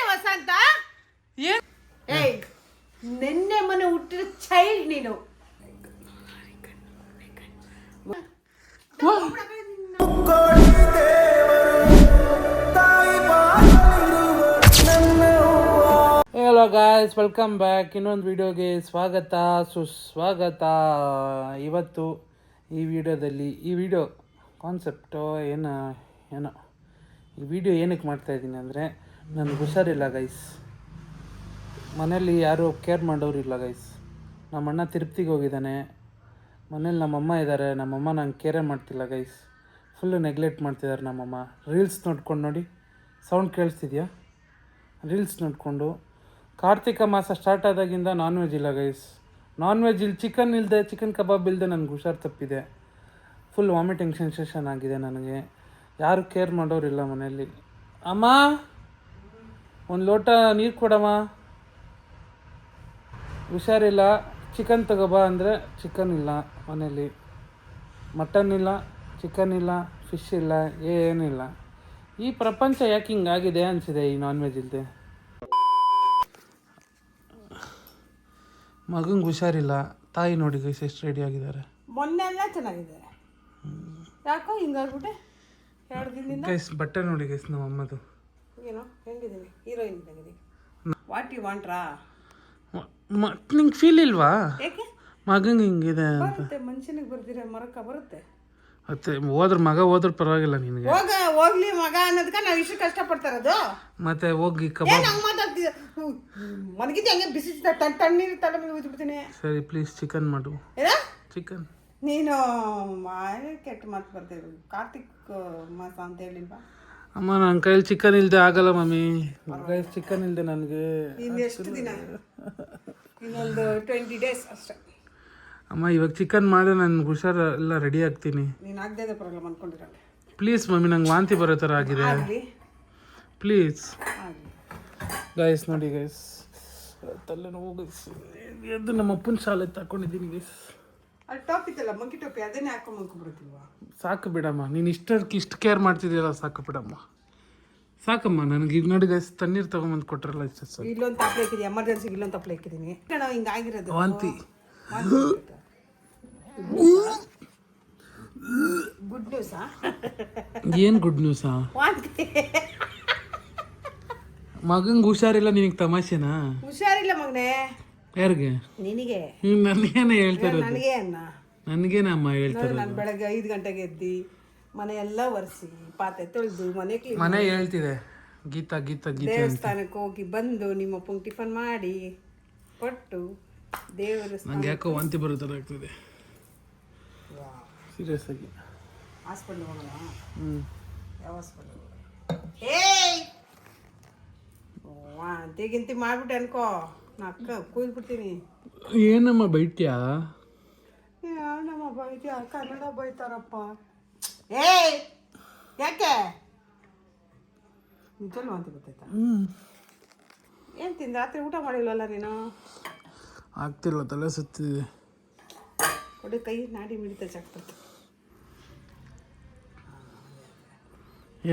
ವಸಂತ ಏಯ್ ನಿನ್ನೆ ಮನೆ ಹುಟ್ಟಿದ ಚೈಲ್ಡ್ ನೀನು. Hello guys, welcome back. ಇನ್ನೊಂದು ವಿಡಿಯೋಗೆ ಸ್ವಾಗತ ಸುಸ್ವಾಗತ. ಇವತ್ತು ಈ ವಿಡಿಯೋದಲ್ಲಿ ಈ ವಿಡಿಯೋ ಕಾನ್ಸೆಪ್ಟು ಏನೋ ಈ ವಿಡಿಯೋ ಏನಕ್ಕೆ ಮಾಡ್ತಾಯಿದ್ದೀನಿ ಅಂದರೆ, ನನಗೆ ಹುಷಾರಿಲ್ಲ ಗೈಸ್. ಮನೇಲಿ ಯಾರೂ ಕೇರ್ ಮಾಡೋರಿಲ್ಲ ಗೈಸ್. ನಮ್ಮಣ್ಣ ತಿರುಪ್ತಿಗೆ ಹೋಗಿದ್ದಾನೆ, ಮನೇಲಿ ನಮ್ಮಮ್ಮ ಇದ್ದಾರೆ. ನಮ್ಮಮ್ಮ ನಂಗೆ ಕೇರೇ ಮಾಡ್ತಿಲ್ಲ ಗೈಸ್. ಫುಲ್ಲು ನೆಗ್ಲೆಕ್ಟ್ ಮಾಡ್ತಿದ್ದಾರೆ ನಮ್ಮಮ್ಮ. ರೀಲ್ಸ್ ನೋಡ್ಕೊಂಡು ನೋಡಿ, ಸೌಂಡ್ ಕೇಳಿಸ್ತಿದ್ಯಾ? ರೀಲ್ಸ್ ನೋಡಿಕೊಂಡು ಕಾರ್ತಿಕ ಮಾಸ ಸ್ಟಾರ್ಟ್ ಆದಾಗಿಂದ ನಾನ್ ವೆಜ್ ಇಲ್ಲ ಗೈಸ್. ನಾನ್ ವೆಜ್ ಇಲ್ಲಿ ಚಿಕನ್ ಕಬಾಬ್ ಇಲ್ಲದೆ ನನಗೆ ಹುಷಾರು ತಪ್ಪಿದೆ. ಫುಲ್ ವಾಮಿಟಿಂಗ್ ಸೆನ್ಸೇಷನ್ ಆಗಿದೆ ನನಗೆ. ಯಾರು ಕೇರ್ ಮಾಡೋರಿಲ್ಲ ಮನೆಯಲ್ಲಿ. ಅಮ್ಮ, ಒಂದು ಲೋಟ ನೀರು ಕೊಡಮ್ಮ, ಹುಷಾರಿಲ್ಲ, ಚಿಕನ್ ತಗೋಬಾ ಅಂದರೆ ಚಿಕನ್ ಇಲ್ಲ ಮನೇಲಿ. ಮಟನ್ ಇಲ್ಲ, ಚಿಕನ್ ಇಲ್ಲ, ಫಿಶ್ ಇಲ್ಲ, ಏನಿಲ್ಲ. ಈ ಪ್ರಪಂಚ ಯಾಕೆ ಹಿಂಗಾಗಿದೆ ಅನಿಸಿದೆ ಈ ನಾನ್ ವೆಜ್ ಇಲ್ಲದೆ. ಮಗಂಗೆ ಹುಷಾರಿಲ್ಲ. ತಾಯಿ ನೋಡಿ ಗೈಸ್ ಎಷ್ಟು ರೆಡಿ ಆಗಿದ್ದಾರೆ. ಮೊನ್ನೆ ಎಲ್ಲ ಚೆನ್ನಾಗಿದ್ದಾರೆ, ಯಾಕೋ ಹಿಂಗಾಗ್ಬಿಟ್ಟೆ 2 ದಿನದಿಂದ. ಗೈಸ್ ಬಟ್ಟೆ ನೋಡಿ ಗೈಸ್ ನಮ್ಮ ಅಮ್ಮದು. ಏನೋ ಹೆಂಗಿದ್ದೀನಿ, ಹೀರೋಯಿನ್ ಇದ್ದಂಗಿದೆ. ವಾಟ್ ಯು ವಾಂಟ್ರಾ? ನಿಂಗೆ ಫೀಲ್ ಇಲ್ವಾ ಯಾಕೆ ಮಗಂಗೆ ಹಿಂಗಿದೆ ಅಂತ? ಬರುತ್ತೆ, ಮನುಷ್ಯನಿಗೆ ಬರ್ದಿರ ಮರಕ್ಕ ಬರುತ್ತೆ. ಮತ್ತೆ ಮಗ ಹೋದ್ರೂ ಪರವಾಗಿಲ್ಲ ನಿನಗೆ. ಹೋಗ್ಲಿ ಮಗ ಅನ್ನೋದಕ್ಕೆ ನಾವು ಇಷ್ಟು ಕಷ್ಟಪಡ್ತಾ ಇರೋದು. ಮತ್ತೆ ಹೋಗಿ ಕಬಾಬ್ ನಂಗೆ ಮಾತಾಡ್ತೀಯ ಮನಗಿದ್ದೆ ಹಂಗೆ ಬಿಸಿ ತಣ್ಣೀರು ತಲೆ ಮೇಲೆ ಊದ್ಬಿಡ್ತೀನಿ. ಸರಿ ಪ್ಲೀಸ್ ಚಿಕನ್ ಮಾಡು. ಏನ ಚಿಕನ್? ನೀನು ಕೆಟ್ಟ ಮಾತು ಬರ್ತೀವಿ. ಕಾರ್ತಿಕ್ ಮಾಸ ಅಂತ ಹೇಳಿಲ್ವಾ? ಅಮ್ಮ ನನ್ನ ಕೈಲಿ ಚಿಕನ್ ಇಲ್ಲದೆ ಆಗಲ್ಲ ಮಮ್ಮಿ. ಗೈಸ್ ಚಿಕನ್ ಇಲ್ಲದೆ ನನಗೆ ಇನ್ನೆಷ್ಟು ದಿನ? ಇನ್ನೊಂದು 20 days ಅಷ್ಟೇ. ಅಮ್ಮ ಇವಾಗ ಚಿಕನ್ ಮಾಡಿ ನಾನು ಹುಷಾರು ಎಲ್ಲ ರೆಡಿ ಆಗ್ತೀನಿ. ನೀನು ಆಗದೆ ಪ್ರಾಬ್ಲಮ್ ಅಂದ್ಕೊಂಡಿರಲ್ಲ. ಪ್ಲೀಸ್ ಮಮ್ಮಿ, ನಂಗೆ ವಾಂತಿ ಬರೋ ಥರ ಆಗಿದೆ. ಪ್ಲೀಸ್ ಗೈಸ್ ನೋಡಿ ಗೈಸ್, ತಲೆನೋವು ಗೈಸ್. ಎದ್ದು ನಮ್ಮ ಅಪ್ಪನ ಶಾಲೆ ತಗೊಂಡಿದ್ದೀನಿ ಗೈಸ್. ಅಲ್ಲಿ ಟಾಪ್ ಇತ್ತಲ್ಲ, ಮಂಕಿ ಟೋಪಿ, ಅದನ್ನೇ ಹಾಕೊಂಡು ಮಲ್ಕೊಂಡ್ಬಿಡ್ತೀವ. ಸಾಕು ಬಿಡಮ್ಮ, ನೀನು ಇಷ್ಟು ಕೇರ್ ಮಾಡ್ತಿದ್ದೀರಲ್ಲ, ಸಾಕು ಬಿಡಮ್ಮ, ಸಾಕಮ್ಮ. ನನಗೆ ಈಗ ನೋಡಿ ಗೈಸ್ ತಣ್ಣೀರು ತೊಗೊಂಬಂದು ಕೊಟ್ರಲ್ಲ ಇಷ್ಟ ಸಾಕು. ಇಲ್ಲೊಂದು ತಪ್ಪಲೆ ಹಾಕಿದ್ದೀನಿ, ಎಮರ್ಜೆನ್ಸಿಗೆ ಇಲ್ಲೊಂದು ತಪ್ಪಲೆ ಹಾಕಿದ್ದೀನಿ. ಹಿಂಗಾಗಿರೋದು ವಾಂತಿ. ಗುಡ್ ನ್ಯೂಸಾ? ಏನು ಗುಡ್ ನ್ಯೂಸಾ? ವಾಂತಿ. ಮಗಂಗೆ ಹುಷಾರಿಲ್ಲ, ನಿನಗೆ ತಮಾಷೆನಾ? ಹುಷಾರಿಲ್ಲ ಮಗನೇ. ಯಾರಿಗೆ? ನಿನಗೆ. ನನಗೇನ ಹೇಳ್ತಾ ಇರೋದು? ನನಗೆ ಅನ್ನ. ನನಗೇನಮ್ಮ ಹೇಳ್ತಾರೆ? ನಾನು ಬೆಳಗ್ಗೆ 5 ಗಂಟೆಗೆ ಎದ್ದು ಮನೆ ಎಲ್ಲ ಒರೆಸಿ ಪಾತ್ರೆ ತೊಳೆದು ಮನೆ ಹೇಳ್ತಿದೆ ಗೀತಾ ಗೀತಾ ಗೀತಾ. ದೇವಸ್ಥಾನಕ್ಕೆ ಹೋಗಿ ಬಂದು ನಿಮ್ಮಪ್ಪಂಗೆ ಟಿಫನ್ ಮಾಡಿ ಕೊಟ್ಟು ದೇವರು. ನಂಗೆ ಯಾಕೋ ವಾಂತಿ ಬರೋ ಥರ ಆಗ್ತದೆ ಸೀರಿಯಸ್ ಆಗಿ. ಹಾಸ್ಪಿಟ್ಲ್ ಹೋಗೋಣ? ಯಾವ ಹಾಸ್ಪಿಟ್ಲ್? ವಾಂತಿಗಿಂತಿ ಮಾಡ್ಬಿಟ್ಟೆ ಅನ್ಕೋ, ನಾ ಅಕ್ಕ ಕೂದ್ಬಿಡ್ತೀನಿ. ಏನಮ್ಮ ಬೈಟ್ಯಾ? ನಮ್ಮ ಬೈಟ್ಯಾ? ಕನ್ನಡ ಬೈತಾರಪ್ಪ. ಯಾಕೆ ನಿಜವೂ ವಾಂತಿ ಗೊತ್ತಾಯ್ತಾ? ಏನು ತಿಂದ? ರಾತ್ರಿ ಊಟ ಮಾಡಿಲ್ವಲ್ಲ ನೀನು? ಆಗ್ತಿಲ್ಲ, ತಲೆ ಸುತ್ತಿದೆ. ಕೊಡಿ ಕೈ, ನಾಡಿ ಮಿಡಿತ ಚಾಕ್ತದೆ.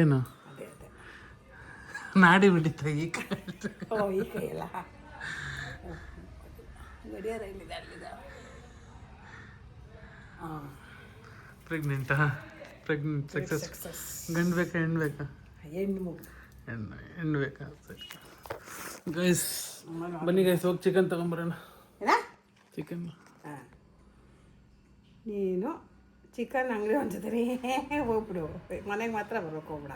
ಏನು ಅದೇ ಅದೇ ನಾಡಿ ಬಿಡಿತ ಈ ಕೈ? ಈ ಕೈ ಎಲ್ಲ ಗಡಿಯಾರ ಇಲ್ಲಿದೆ, ಅಲ್ಲಿದೆ. Pregnant success. ಗಂಡು ಬೇಕಾ ಹೆಣ್ಣು ಬೇಕಾ? ಹೆಣ್ಣು ಬೇಕಾ? ಸರಿ ಗೈಸ್ ಬನ್ನಿ ಗೈಸ್, ಹೋಗಿ ಚಿಕನ್ ತಗೊಂಬರೋಣ. ಚಿಕನ್ ನೀನು ಚಿಕನ್ ಅಂಗಡಿ ಒಂದ್ಸರಿ ಹೋಗ್ಬಿಡು, ಮನೆಗೆ ಮಾತ್ರ ಬರ್ಬೇಕು, ಹೋಗ್ಬಿಡ.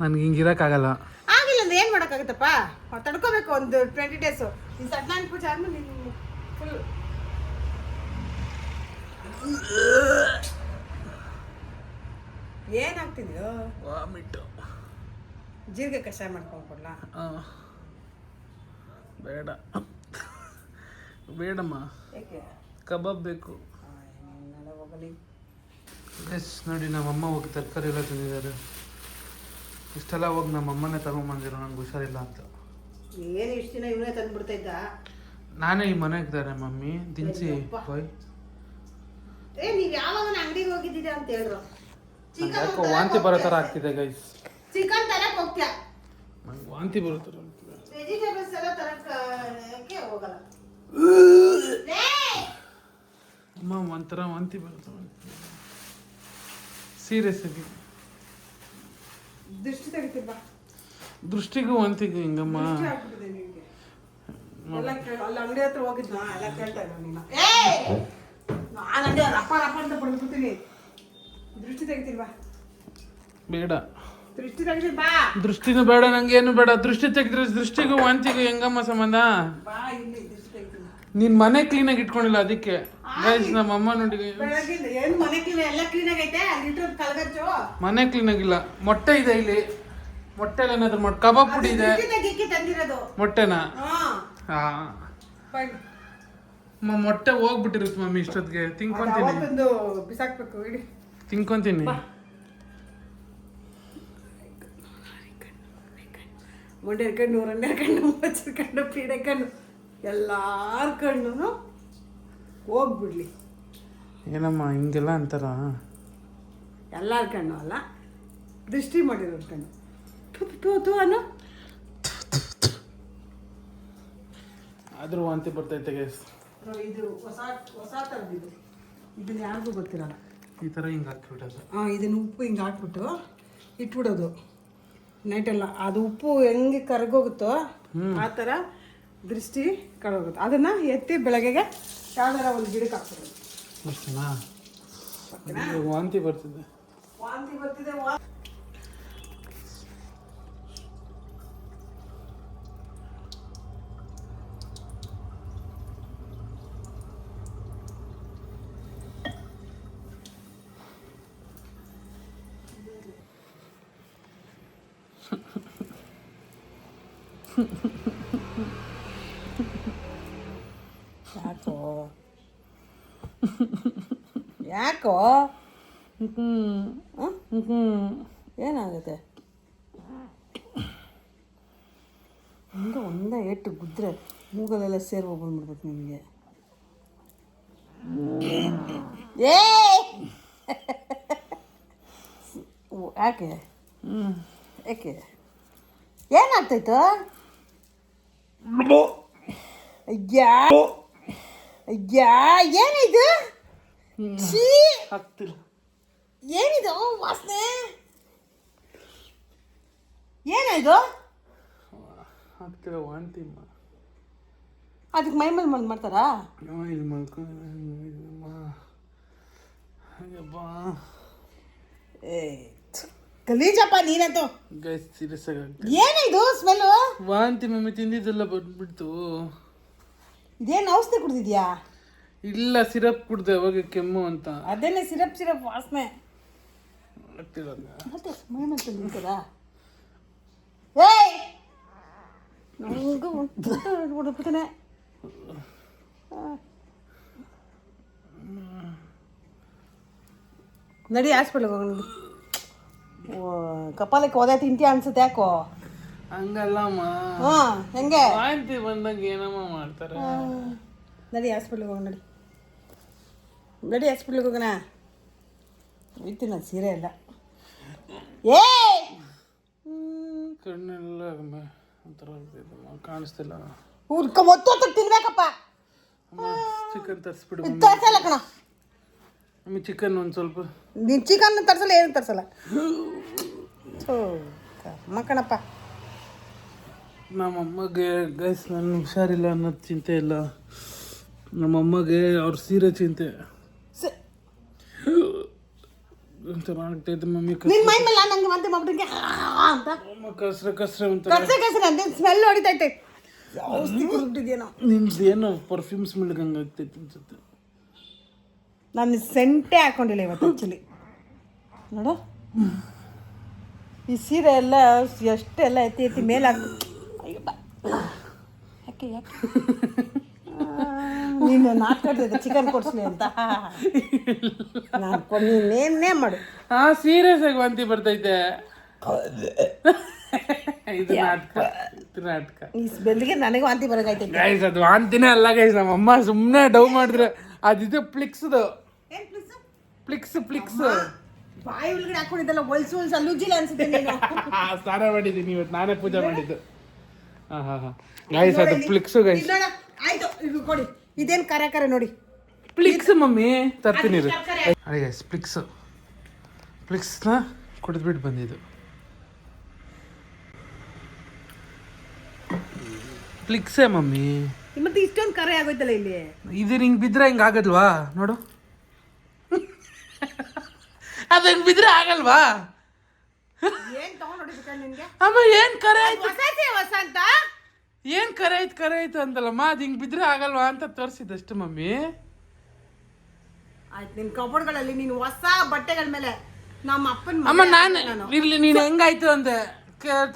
ನನಗೆ ಹಿಂಗಿರೋಕ್ಕಾಗಲ್ಲ. ಆಗಿಲ್ಲ ಅಂದ್ರೆ ಏನು ಮಾಡೋಕ್ಕಾಗುತ್ತಪ್ಪ? ತಡ್ಕೋಬೇಕು ಒಂದು 20 days. ಈ ಸತ್ಯನಾರಾಯಣ ಪೂಜೆ ಆದ್ಮೇಲೆ ನೀನು ಫುಲ್ ಏನಾಗ್ತಿದ್ಯೋ? ವಾಮಿಟ್ಟು. ಜೀರಿಗೆ ಕಷಾಯ ಮಾಡ್ಕೊಂಡ್ಕೊಡ್ಲಾ? ಬೇಡಮ್ಮ, ಯಾಕೆ? ಕಬಾಬ್ ಬೇಕು. ಹೋಗಲಿ. ಎಸ್ ನೋಡಿ, ನಮ್ಮಮ್ಮ ಹೋಗಿ ತರಕಾರಿ ಎಲ್ಲ ತಂದಿದ್ದಾರೆ. ಇಷ್ಟೆಲ್ಲ ಹೋಗಿ ನಮ್ಮಮ್ಮನೇ ತಗೊಂಬಂದಿರೋ, ನಂಗೆ ಹುಷಾರಿಲ್ಲ ಅಂತ. ಏನು ಇಷ್ಟು ದಿನ ಇವನೇ ತಂದುಬಿಡ್ತಾ ಇದ್ದ? ನಾನೇ ಈ ಮನೆಗೆ ಇದ್ದಾರೆ ಮಮ್ಮಿ ದಿನಸಿ ಬಾಯ್. ನೀವು ಯಾವಾಗ ಅಂಗಡಿಗೆ ಹೋಗಿದ್ದೀರಾ ಅಂತ ಹೇಳಿದ್ರು. ಯಾಕೋ ವಾಂತಿ ಬರೋ ಥರ ಆಗ್ತಿದೆ ಗೈಸ್. ಚಿಕನ್ ಹೋಗ್ತೀಯ ನಂಗೆ ವಾಂತಿ ಬರುತ್ತೆ ವೆಜಿಟೇಬಲ್ಸ್ ಎಲ್ಲ ತರಕ್ಕೆ ಹೋಗಲ್ಲ ಅಮ್ಮ ಒಂಥರ ವಾಂತಿ ಬರುತ್ತೆ ಸೀರಿಯಸ್ ಆಗಿ ದೃಷ್ಟಿ ತೆಗಿತೀವಿ ಬಾ ದೃಷ್ಟಿಗೂ ವಾಂತಿಗೂ ಹಿಂಗಮ್ಮ ದೃಷ್ಟಿ ಆಗ್ಬಿಟ್ಟಿದೆ ನಿನ್ಗೆ ಅಲ್ಲಿ ಅಂಗಡಿ ಹತ್ರ ಹೋಗಿದ್ನ ಎಲ್ಲ ಕೇಳ್ತಾ ಇರೋ ನೀನು ನಾನು ಅಂಗಡಿ ರಪ್ಪ ಅಂತ ಬಡ್ಬಿಡ್ತೀನಿ ದೃಷ್ಟಿ ತೆಗಿತೀವಿ ಬಾ ಬೇಡ ದೃಷ್ಟಿ ತೆಗಿತೀವಿ ಬಾ ದೃಷ್ಟಿನೂ ಬೇಡ ನಂಗೆ ಏನು ಬೇಡ ದೃಷ್ಟಿ ತೆಗೆದ್ರೆ ದೃಷ್ಟಿಗೂ ವಾಂತಿಗೂ ಹೆಂಗಮ್ಮ ಸಂಬಂಧ ಬಾ ಇಲ್ಲಿ ದೃಷ್ಟಿ ತೆಗಿತೀನಿ ನೀನ್ ಮನೆ ಕ್ಲೀನಾಗಿ ಇಟ್ಕೊಂಡಿಲ್ಲ ಅದಕ್ಕೆ ಗೈಸ್ ನಮ್ಮ ಅಮ್ಮ ನೋಡಿ ಬೆಳಗಿಂದ ಏನು ಮನೆ ಕ್ಲೀನ್ ಎಲ್ಲ ಕ್ಲೀನ್ ಆಗೈತೆ ಅಲ್ಲಿ ಇಟ್ಟೋದು ಕಲ್ಗಚ್ಚು ಮನೆ ಕ್ಲೀನಾಗಿಲ್ಲ ಮೊಟ್ಟೆ ಇದೆ ಇಲ್ಲಿ ಮೊಟ್ಟೆಲಿ ಏನಾದ್ರು ಕಬಾಬ್ ಪುಡಿ ಇದೆ ಗಿಕ್ಕಿ ತಂದಿರೋದು ಮೊಟ್ಟೆನಾ ಹಾ ಮೊಟ್ಟೆ ಹೋಗ್ಬಿಟ್ಟಿರುತ್ತೆ ಮಮ್ಮಿ ಇಷ್ಟೊತ್ತಿಗೆ ತಿನ್ಕೊಂತೀನಿ ಅವತ್ತೊಂದು ಬಿಸಾಕ್ಬೇಕು ಇಡಿ ತಿನ್ಕೊಂತೀನಿ ಮುಂಡೆ ಕಣ್ಣು ರಂಡೆ ಕಣ್ಣು ಮಚ್ಚರ ಕಣ್ಣು ಪೀಡೆ ಕಣ್ಣು ಎಲ್ಲಾರ ಕಣ್ಣು ಹೋಗ್ಬಿಡ್ಲಿ ಏನಮ್ಮ ಹಿಂಗೆಲ್ಲ ಅಂತಾರ ಎಲ್ಲಾರ ಕಣ್ಣು ಅಲ್ಲ ದೃಷ್ಟಿ ಮಾಡಿರೋದು ಕಣ್ಣು ತೂ ತೂ ಅನ್ನೋ ಆದ್ರೂ ವಾಂತಿ ಬರ್ತೈತೆ ಗೈಸ್ ಇದು ಹೊಸ ಹೊಸ ಥರದ್ದು ಇದನ್ನ ಯಾರಿಗೂ ಗೊತ್ತಿರಲ್ಲ ಈ ಥರ ಹಿಂಗೆ ಹಾಕ್ಬಿಟ್ಟದು ಇದನ್ನು ಉಪ್ಪು ಹಿಂಗೆ ಹಾಕ್ಬಿಟ್ಟು ಇಟ್ಬಿಡೋದು ನೈಟೆಲ್ಲ ಅದು ಉಪ್ಪು ಹೆಂಗೆ ಕರಗೋಗುತ್ತೋ ಆ ಥರ ದೃಷ್ಟಿ ಕರಗೋಗುತ್ತೆ ಅದನ್ನು ಎತ್ತಿ ಬೆಳಗ್ಗೆಗೆ ಯಾವ್ದಾರ ಒಂದು ಗಿಡಕ್ಕೆ ಹಾಕ್ಬಿಡೋದು ಅಷ್ಟೇನಾ ವಾಂತಿ ಬರ್ತಿದೆ ವಾಂತಿ ಬರ್ತಿದೆ ಯಾಕೋ ಯಾಕೋ ಏನಾಗುತ್ತೆ ಹಿಂಗೆ ಒಂದೇ ಏಟು ಗುದ್ರೆ ಮೂಗಲೆಲ್ಲ ಸೇರಿ ಹೋಗ್ಬಿಡ್ಬೇಕು ನಿಮಗೆ ಏ ಯಾಕೆ ಯಾಕೆ ಏನಾಗ್ತಾಯ್ತು ಅಯ್ಯಾ ಅಯ್ಯಾ ಏನಿದು ಛೀ ಆಗ್ತಿಲ್ಲ ಏನಿದು ವಾಸನೆ ಏನಾಯ್ತು ಆಗ್ತಿಲ್ಲ ವಾಂತಿ ಅದಕ್ಕೆ ಮೈ ಮೇಲೆ ಮಾಡ್ತಾರಾ ಇಲ್ಲಿ ಮಲ್ಕೊಂಡಮ್ಮ ಹಾಗಪ್ಪ ಏ ಗಲೀಜಪ್ಪ ನೀನಂತೂ ಗೈಸ್ ಸೀರಿಯಸ್ ಆಗಿ ಏನಿದು ಸ್ಮೆಲ್ಲು ವಾಂತಿ ಮಮ್ಮಿ ತಿಂದಿದ್ದೆಲ್ಲ ಬಂದ್ಬಿಡ್ತು ಇದೇನು ಔಷಧಿ ಕುಡ್ದಿದ್ಯಾ ಇಲ್ಲ ಸಿರಪ್ ಕುಡ್ದೆ ಅವಾಗ ಕೆಮ್ಮು ಅಂತ ಅದೇನೆ ಸಿರಪ್ ಸಿರಪ್ ವಾಸನೆ ಆಗ್ತಿರೋದು ಮತ್ತೆ ಮೈ ಮೇಲೆ ನಿಂತದ ಏಯ್ ನಂಗೂ ಬಿಡ್ತಾನೆ ನಡಿ ಹಾಸ್ಪಿಟ್ಲಿಗೆ ಹೋಗೋಣ ಕಪಾಲಕ್ಕೆ ಹೋದೆ ತಿಂತೀಯ ಅನ್ಸುತ್ತೆ ಯಾಕೋ ಹಂಗಲ್ಲಮ್ಮ ಹೆಂಗೆ ವಾಂತಿ ಬಂದಾಗ ಏನಮ್ಮ ಮಾಡ್ತಾರೆ ನಡಿ ಹಾಸ್ಪಿಟ್ಲಿಗೆ ಹೋಗೋಣ ನಡಿ ಹಾಸ್ಪಿಟ್ಲಿಗೆ ಹೋಗೋಣ ಇತ್ತು ನಾನು ಸೀರೆ ಇಲ್ಲ ಏ ಕಣ್ಣೆಲ್ಲ ಒಂಥರ ಕಾಣಿಸ್ತಿಲ್ಲ ಒತ್ತು ತಿನ್ಬೇಕಪ್ಪ ಚಿಕನ್ ತರಿಸ್ಬಿಡು ತರ್ಸಲ್ಲ ಕಣ ಮಮ್ಮಿ ಚಿಕನ್ ಒಂದು ಸ್ವಲ್ಪ ನೀನು ಚಿಕನ್ ತರ್ಸಲ್ಲ ಏನು ತರ್ಸಲ್ಲ ಮಕ್ಕಣಪ್ಪ ನಮ್ಮಮ್ಮಗೆ ಗೈಸ್ ನನ್ನ ಹುಷಾರಿಲ್ಲ ಅನ್ನೋದು ಚಿಂತೆ ಇಲ್ಲ ನಮ್ಮಮ್ಮಗೆ ಅವ್ರ ಸೀರೆ ಚಿಂತೆ ಒಂಥರ ಆಗ್ತೈತೆ ಮಮ್ಮಿ ನಿನ್ನ ಮೈ ಮೇಲೆ ನಂಗೆ ಮತ್ತೆ ಮಾಡ್ಬಿಟ್ಟಂಗೆ ಅಂತ ಕಸ್ರೆ ಕಸ್ರೆ ಅಂತ ಕಸರೆ ಅಂತ ಸ್ಮೆಲ್ ಹೊಡಿತೈತೆ ಔಷಧಿ ಕುಡಿದ್ಬಿಟ್ಟಿದ್ಯೇನೋ ನಿಮ್ದು ಏನೋ ಪರ್ಫ್ಯೂಮ್ ಸ್ಮೆಲ್ ಹಂಗೆ ಆಗ್ತೈತೆ ಅನ್ಸುತ್ತೆ ನಾನು ಸೆಂಟೆ ಹಾಕೊಂಡಿಲ್ಲ ಇವತ್ತು ಆ್ಯಕ್ಚುಲಿ ನೋಡು ಈ ಸೀರೆ ಎಲ್ಲ ಎಷ್ಟೆಲ್ಲ ಎತ್ತಿ ಎತ್ತಿ ಮೇಲೆ ಅಯ್ಯಪ್ಪ ಯಾಕೆ ಯಾಕೆ ನೀನು ನಾಟ್ಕೊಡ್ತಿದ್ದೆ ಚಿಕನ್ ಕೊಡಿಸ್ಲಿ ಅಂತ ನಾನು ನೀನೇನೇ ಮಾಡು ಸೀರಿಯಸ್ ಆಗಿ ವಾಂತಿ ಬರ್ತೈತೆ ಇದು ನಾಟಕ ಇದು ನಾಟಕ ಈ ಸ್ಮೆಲ್ಗೆ ನನಗೆ ವಾಂತಿ ಬರೋಕೈತೈತೆ ಗೈಸ್ ಅದು ವಾಂತಿನೇ ಅಲ್ಲ ಗೈಸ್ ನಮ್ಮಮ್ಮ ಸುಮ್ಮನೆ ಡೌ ಮಾಡಿದ್ರೆ ಅದಿದು ಪ್ಲಿಕ್ಸ್ದು ಪ್ಲಿಕ್ಸ್ ಬಾಯಿ ಒಳಗಡೆ ಹಾಕೊಂಡಿದ್ದಲ್ಲ ಹೊಲ್ಸು ಅಲ್ಲುಜಿಲ್ಲ ಅನ್ಸುತ್ತೆ ನೀನು. ಸ್ನಾನ ಮಾಡಿದ್ದೀನಿ ಇವತ್ತು, ನಾನೇ ಪೂಜೆ ಮಾಡಿದ್ದು. ಹಾಂ ಗೈಸ್, ಅದು ಫ್ಲಿಕ್ಸು ಗೈಸ್. ನೋಡ ಆಯ್ತು, ಇದು ಕೊಡಿ. ಇದೇನು ಕರೆ ನೋಡಿ. ಫ್ಲಿಕ್ಸ್ ಮಮ್ಮಿ ತರ್ತೀನಿ ಇದು. ಅದೇ ಗೈಸ್, ಫ್ಲಿಕ್ಸ್ನ ಕುಡಿದ್ಬಿಟ್ಟು ಬಂದಿದ್ದು. ಫ್ಲಿಕ್ಸೇ ಮಮ್ಮಿ. ಮತ್ತೆ ಇಷ್ಟೊಂದು ಕರೆ ಆಗೋಯ್ತಲ್ಲ ಇಲ್ಲಿ. ಇದು ಹಿಂಗೆ ಬಿದ್ದರೆ ಹಿಂಗೆ ಆಗಲ್ವಾ ನೋಡು. ಅದು ಹಿಂಗೆ ಬಿದ್ದರೆ ಆಗಲ್ವಾ? ಏನ್ ತಗೊಂಡು ನಿನ್ಗೆ ಅಮ್ಮ ಏನು ಕರೆ ಆಯ್ತು, ಹೊಸ ಅಂತ ಏನು ಕರೆ ಆಯ್ತು ಅಂತಲ್ಲಮ್ಮ. ಅದು ಹಿಂಗೆ ಬಿದ್ದರೆ ಆಗಲ್ವಾ ಅಂತ ತೋರಿಸಿದಷ್ಟು ಮಮ್ಮಿ. ಆಯ್ತು, ನಿನ್ ಕಬೋರ್ಡ್ಗಳಲ್ಲಿ ನೀನು ಹೊಸ ಬಟ್ಟೆಗಳ ಮೇಲೆ ನಮ್ಮ ಅಪ್ಪನ ಅಮ್ಮ ನಾನು ಇರ್ಲಿ, ನೀನು ಹೆಂಗಾಯ್ತು ಅಂತ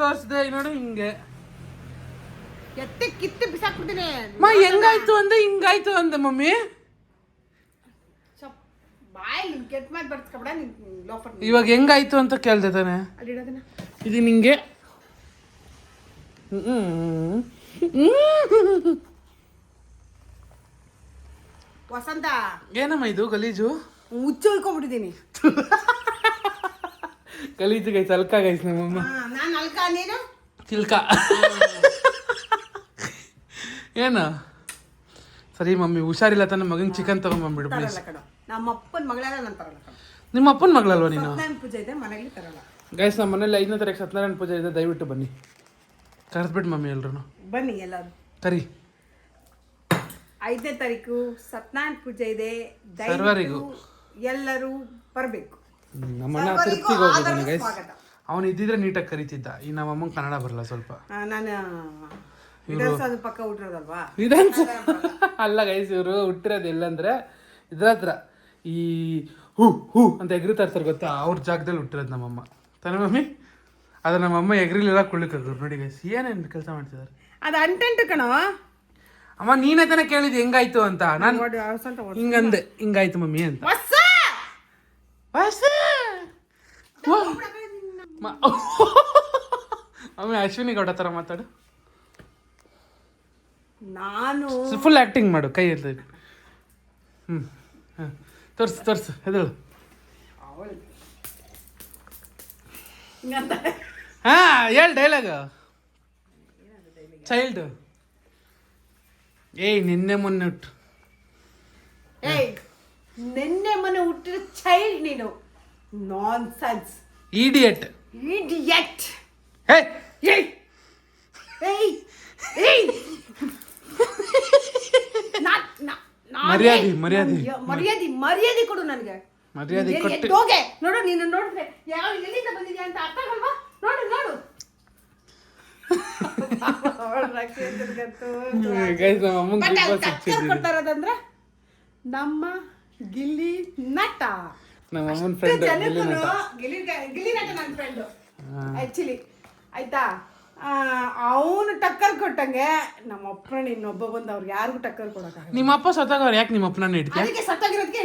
ತೋರಿಸಿದೆ ನೋಡು. ಹಿಂಗೆ ಎತ್ತೆ ಕಿತ್ತು ಬಿಸಾಕ್ಬಿಡ್ತೀನಿ. ಅಮ್ಮ ಹೆಂಗಾಯ್ತು ಅಂದೆ, ಹಿಂಗಾಯ್ತು ಅಂದೆ ಮಮ್ಮಿ. ಬಾಯ್ ಕೆಟ್ಟ ಮಾತು ಬರ್ಸ್ಕೊಬೇಡ ನಿನ್ ಲೋಫರ್. ಇವಾಗ ಹೆಂಗಾಯ್ತು ಅಂತ ಕೇಳ್ದೆ ತಾನೆ. ಅಲ್ಲಿ ಇಡೋದನ್ನ ಇದು ನಿಂಗೆ ವಸಂತ. ಏನಮ್ಮ ಇದು ಗಲೀಜು? ಹುಚ್ಚು ಉಳ್ಕೊಂಡ್ಬಿಟ್ಟಿದ್ದೀನಿ. ಗಲೀಜು ಗೈಸ್, ಅಲ್ಕ ಗೈಸ್ ನಮ್ಮಮ್ಮ. ನಾನು ಅಲ್ಕ, ನೀನು ಚಿಲ್ಕ. ಏನು ಸರಿ ಮಮ್ಮಿ, ಹುಷಾರಿಲ್ಲ ತಾನೆ ಮಗನಿಗೆ ಚಿಕನ್ ತಗೊಂಡ್ಬಂದ್ಬಿಡು ಪ್ಲೀಸ್. ತರಲ್ಲ ಕಣ, ನಮ್ಮ ಅಪ್ಪನ ಮಗಳೆಲ್ಲ ನಾನು ತರಲ್ಲ ಕಣ. ನಿಮ್ಮ ಅಪ್ಪನ ಮಗಳಲ್ವ ನೀನು? ಸತ್ಯನಾರಾಯಣ ಪೂಜೆ ಇದೆ ಮನೆಗೆ ತರಲ್ಲ ಗೈಸ್. ನಮ್ಮ ಮನೇಲಿ 5ನೇ ತಾರೀಕು ಸತ್ಯನಾರಾಯಣ ಪೂಜೆ ಇದೆ, ದಯವಿಟ್ಟು ಬನ್ನಿ. ಕರೆದ್ಬಿಟ್ಟು ಮಮ್ಮಿ ಎಲ್ರು ಬನ್ನಿ ಎಲ್ಲರೂ. ಕರಿ. 5ನೇ ತಾರೀಕು ಸತ್ಯನಾರಾಯಣ ಪೂಜೆ ಇದೆ, ಸರ್ವರಿಗೂ ಎಲ್ಲರೂ ಬರಬೇಕು. ನಮ್ಮ ಅಣ್ಣ ತಿರುಪ್ತಿಗೆ ಹೋಗಿದ್ದಾನೆ ಗೈಸ್. ಅವನು ಇದ್ದಿದ್ರೆ ನೀಟಾಗಿ ಕರಿತಿದ್ದ. ಈ ನಮ್ಮ ಅಮ್ಮಂಗೆ ಕನ್ನಡ ಬರಲ್ಲ ಸ್ವಲ್ಪ. ನಾನು ವಿಧಾನಸೌಧ ಪಕ್ಕ ಹುಟ್ಟಿರೋದಲ್ವಾ. ಅಲ್ಲ ಗೈಸ್, ಇವರು ಹುಟ್ಟಿರೋದು ಎಲ್ಲಂದ್ರೆ ಇದ್ರ ಹತ್ರ ಈ ಹೂ ಅಂತ ಎಗ್ರಿ ತರ್ತಾರೆ ಗೊತ್ತಾ, ಅವ್ರ ಜಾಗದಲ್ಲಿ ಹುಟ್ಟಿರೋದು ನಮ್ಮಮ್ಮ ತಾನೇ ಮಮ್ಮಿ. ಅದು ನಮ್ಮಮ್ಮ ಎಗ್ರಿಲೆಲ್ಲ ಕುಳ್ಳಿಕರು ನೋಡಿ ಗೈಸ್. ಏನೇನು ಕೆಲಸ ಮಾಡ್ತಿದ್ದಾರೆ ಅದು ಅಂಟೆಂಟು ಕಣೋ. ಅಮ್ಮ ನೀನೇ ತಾನೇ ಕೇಳಿದ್ದು ಹೆಂಗಾಯ್ತು ಅಂತ. ನಾನು ಹಿಂಗಂದೆ, ಹಿಂಗಾಯ್ತು ಮಮ್ಮಿ ಅಂತ. ಮಮ್ಮಿ ಅಶ್ವಿನಿ ಗೌಡ ಥರ ಮಾತಾಡು. ನಾನು ಫುಲ್ ಆ್ಯಕ್ಟಿಂಗ್ ಮಾಡು, ಕೈ ಎತ್ತ. ತೋರ್ಸು ಹೆದಳು. ಹೇಳು ಡೈಲಾಗ್. ಚೈಲ್ಡ್. ನಿನ್ನೆ ಮೊನ್ನೆ ಹುಟ್ಟು. ನಿನ್ನೆ ಮೊನ್ನೆ ಹುಟ್ಟಿದ ಚೈಲ್ಡ್ ನೀನು. ನಾನ್ ಸೆನ್ಸ್. ಇಡಿಯಟ್. ಮರ್ಯಾದೆ ಕೊಡು ನನಗೆ. ಮರ್ಯಾದೆ ಕೊಟ್ಟು ಹೋಗೆ ನೋಡು. ನೀನು ನೋಡಿದ್ರೆ ಯಾವ ಎಲ್ಲಿಂದ ಬಂದಿದ್ಯಾ ಅಂತ ಅರ್ಥ ಆಗಲ್ವಾ? ನೋಡು ಕೊಡ್ತಾರದಂದ್ರೆ ನಮ್ಮ ಗಿಲ್ಲಿ ನಟ. ನಮ್ಮ ಅಮ್ಮನ ಫ್ರೆಂಡ್ ಗಿಲ್ಲಿ ನಟ ನನ್ನ ಫ್ರೆಂಡ್ ಆಕ್ಚುಲಿ. ಆಯ್ತಾ, ಅವನು ಟಕ್ಕರ್ ಕೊಟ್ಟಂಗೆ ನಮ್ಮ ಅಪ್ಪನ ಇನ್ನೊಬ್ಬ ಬಂದು ಅವ್ರು ಯಾರಿಗೂ ಟಕ್ಕರ್ ಕೊಡೋಕ್ಕಾಗಲ್ಲ. ನಿಮ್ಮ ಅಪ್ಪ ಸತ್ತಾಗ ಯಾಕೆ ನಿಮ್ಮ ಅಪ್ಪನ ಇಡ್ತೀಯ? ಅದಕ್ಕೆ ಸತ್ತಾಗಿರೋದಕ್ಕೆ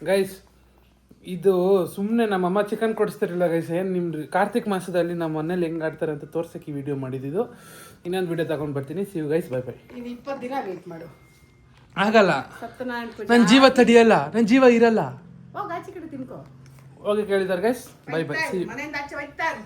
ಗೈಸ್, ಇದು ಸುಮ್ಮನೆ ನಮ್ಮಮ್ಮ ಚಿಕನ್ ಕೊಡಿಸ್ತಿರಲಿಲ್ಲ ಗೈಸ್. ಏನು ನಿಮ್ಮ ಕಾರ್ತಿಕ್ ಮಾಸದಲ್ಲಿ ನಮ್ಮ ಮನೇಲಿ ಹೆಂಗೆ ಆಡ್ತಾರೆ ಅಂತ ತೋರ್ಸಕ್ಕೆ ಈ ವಿಡಿಯೋ ಮಾಡಿದ್ದು. ಇನ್ನೊಂದು ವಿಡಿಯೋ ತಗೊಂಡು ಬರ್ತೀನಿ. See you guys, bye bye. 20 ದಿನ ವೇಟ್ ಮಾಡು. ಆಗಲ್ಲ, ಸತ್ಯನಾರಾಯಣ ಪೂಜೆ ನನ್ನ ಜೀವ ತಡಿಯಲ್ಲ, ನನ್ನ ಜೀವ ಇರಲ್ಲ. ಹೋಗಿ ಆಚೆ ಕಡೆ ತಿನ್ಕೋ. ಹೋಗಿ ಕೇಳಿದಾರೆ guys, bye bye. See you. ಮನೆಯಿಂದ ಆಚೆ ಹೋಗ್ತಾರೆ.